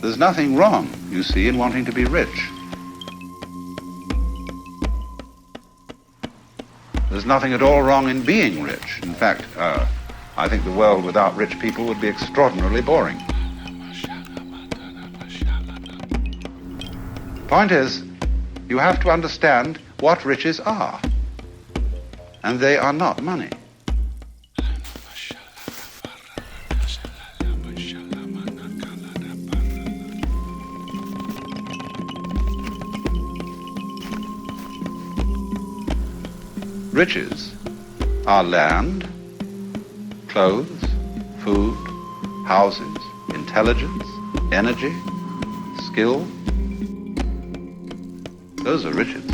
There's nothing wrong, you see, in wanting to be rich. There's nothing at all wrong in being rich. In fact, I think the world without rich people would be extraordinarily boring. Point is, you have to understand what riches are. And they are not money. Riches are land, clothes, food, houses, intelligence, energy, skill. Those are riches.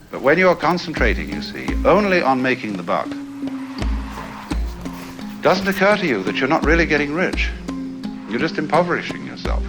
But when you're concentrating, you see, only on making the buck, it doesn't occur to you that you're not really getting rich. You're just impoverishing yourself.